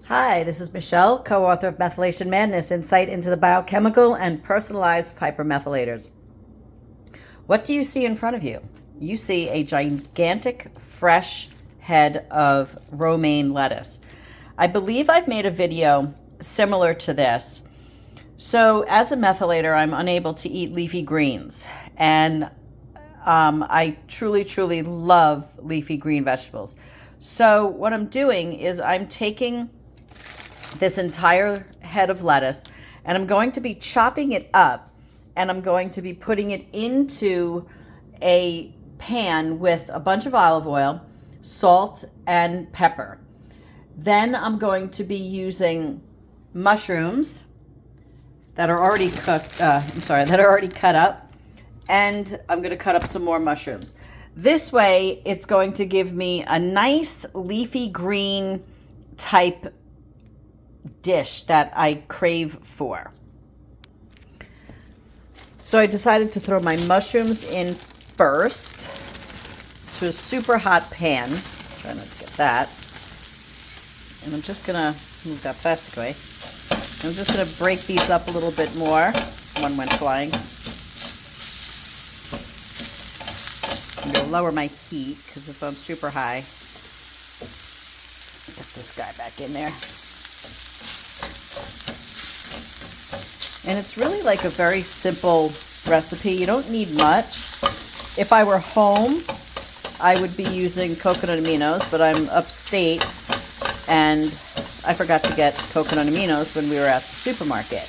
Hi, this is Michelle, co-author of Methylation Madness, Insight into the Biochemical and Personalized Hypermethylators. What do you see in front of you? You see a gigantic, fresh head of romaine lettuce. I believe I've made a video similar to this. So as a methylator, I'm unable to eat leafy greens. And I truly, truly love leafy green vegetables. So what I'm doing is I'm taking this entire head of lettuce and I'm going to be chopping it up and I'm going to be putting it into a pan with a bunch of olive oil, salt, and pepper. Then I'm going to be using mushrooms that are already cooked, that are already cut up, and I'm going to cut up some more mushrooms. This way, it's going to give me a nice leafy green type dish that I crave for. So I decided to throw my mushrooms in first to a super hot pan. Try not to get that. And I'm just going to move that plastic away. I'm just going to break these up a little bit more. One went flying. I'm going to lower my heat because it's on super high. Get this guy back in there. And it's really like a very simple recipe. You don't need much. If I were home, I would be using coconut aminos, but I'm upstate and I forgot to get coconut aminos when we were at the supermarket.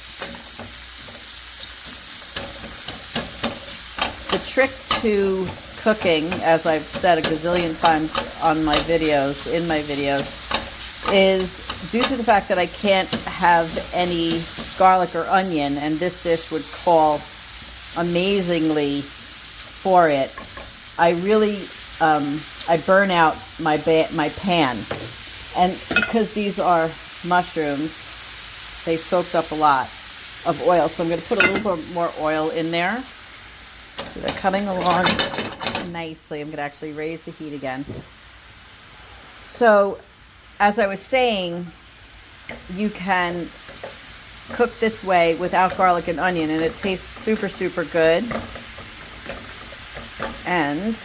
The trick to cooking, as I've said a gazillion times on my videos, is due to the fact that I can't have any garlic or onion, and this dish would call amazingly for it. I really, I burn out my pan. And because these are mushrooms, they soaked up a lot of oil. So I'm going to put a little bit more oil in there. So they're coming along nicely. I'm going to actually raise the heat again. So as I was saying, you can cook this way without garlic and onion, and it tastes super, super good. And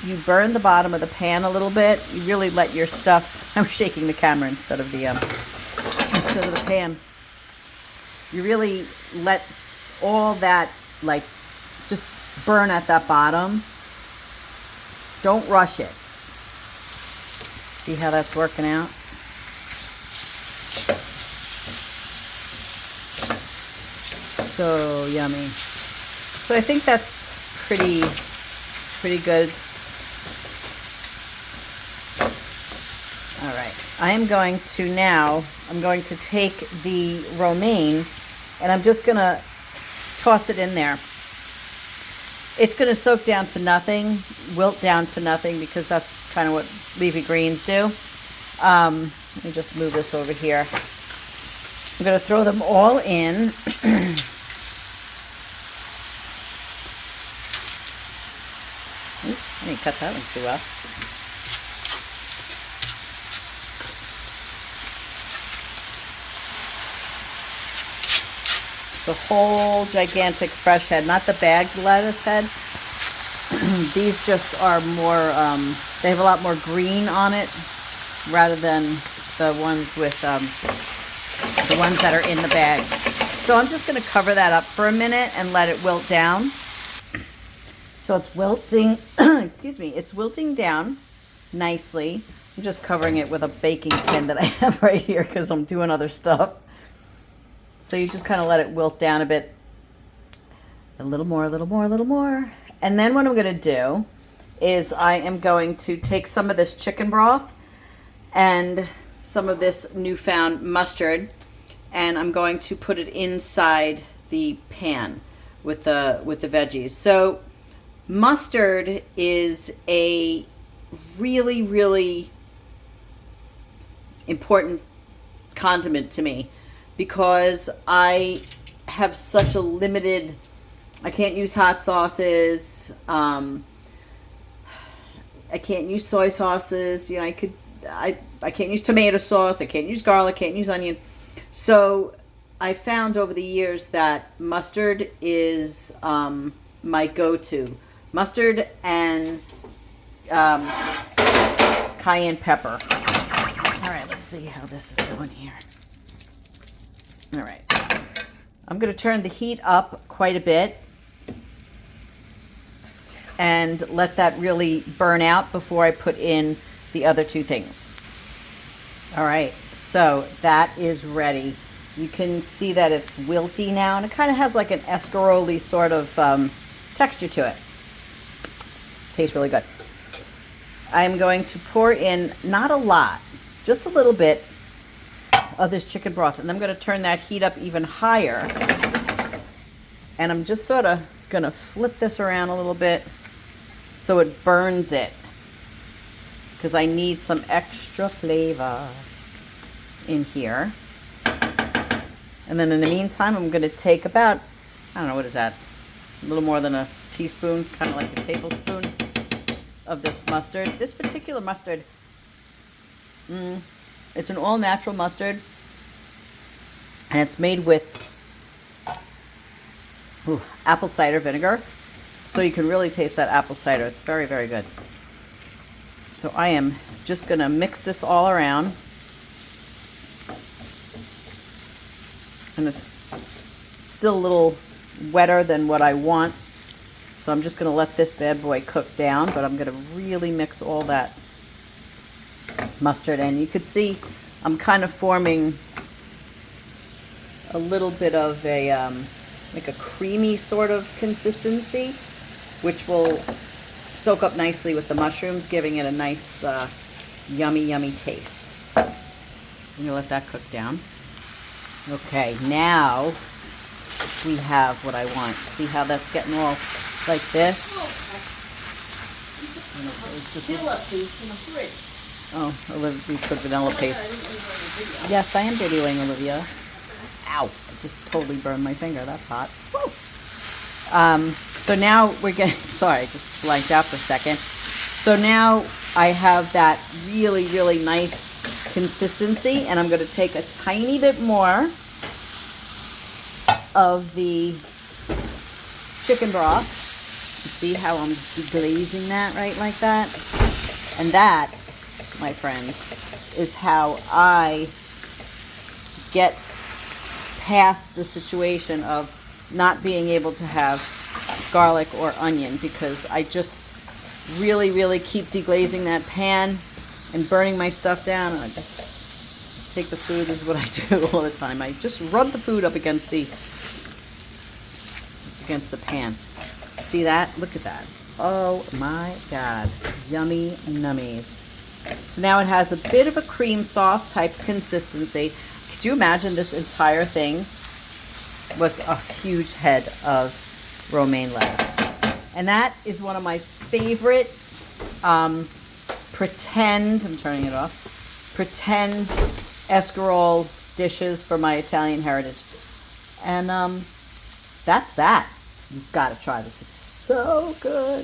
you burn the bottom of the pan a little bit. You really let your stuff, I'm shaking the camera instead of the pan. You really let all that like just burn at that bottom. Don't rush it. See how that's working out? So yummy. So I think that's pretty good. All right. I'm going to take the romaine and I'm just going to toss it in there. It's going to soak down to nothing, wilt down to nothing, because that's kind of what leafy greens do. Let me just move this over here. I'm going to throw them all in. I didn't cut that one too well. It's a whole gigantic fresh head, not the bagged lettuce head. These just are more, they have a lot more green on it rather than the ones with, the ones that are in the bag. So I'm just going to cover that up for a minute and let it wilt down. So it's wilting, it's wilting down nicely. I'm just covering it with a baking tin that I have right here because I'm doing other stuff. So you just kind of let it wilt down a bit. A little more, a little more, a little more. And then what I'm going to do is I am going to take some of this chicken broth and some of this newfound mustard, and I'm going to put it inside the pan with the veggies. So mustard is a really, really important condiment to me because I have such a limited, I can't use hot sauces. I can't use soy sauces. You know, I could I can't use tomato sauce. I can't use garlic. Can't use onion. So I found over the years that mustard is my go-to. Mustard and cayenne pepper. All right, let's see how this is going here. All right. I'm going to turn the heat up quite a bit and let that really burn out before I put in the other two things. All right, so that is ready. You can see that it's wilty now, and it kind of has like an escarole sort of texture to it. Tastes really good. I'm going to pour in, not a lot, just a little bit of this chicken broth, and I'm going to turn that heat up even higher. And I'm just sort of going to flip this around a little bit so it burns it, because I need some extra flavor in here. And then in the meantime, I'm going to take about, I don't know, what is that? A little more than a teaspoon, kind of like a tablespoon of this mustard. This particular mustard, it's an all-natural mustard, and it's made with apple cider vinegar. So you can really taste that apple cider. It's very, very good. So I am just going to mix this all around. And it's still a little wetter than what I want. So I'm just going to let this bad boy cook down, but I'm going to really mix all that mustard in. You could see I'm kind of forming a little bit of a like a creamy sort of consistency, which will soak up nicely with the mushrooms, giving it a nice yummy, yummy taste. So I'm going to let that cook down. Okay, now we have what I want. See how that's getting all like this? Vanilla paste in the fridge. Oh, Olivia, we put vanilla paste. Yes, I am videoing, Olivia. Ow, I just totally burned my finger. That's hot. Woo. So now we're getting, sorry, I just blanked out for a second. So now I have that really, really nice consistency, and I'm going to take a tiny bit more of the chicken broth. See how I'm deglazing that right like that? And that, my friends, is how I get past the situation of not being able to have garlic or onion, because I just really, really keep deglazing that pan and burning my stuff down, and I just take the food. This is what I do all the time. I just rub the food up against the pan. See that? Look at that. Oh my God. Yummy nummies. So now it has a bit of a cream sauce type consistency. Could you imagine this entire thing was a huge head of romaine lettuce? And that is one of my favorite pretend, I'm turning it off, pretend escarole dishes for my Italian heritage. And that's that. You've got to try this. It's so good.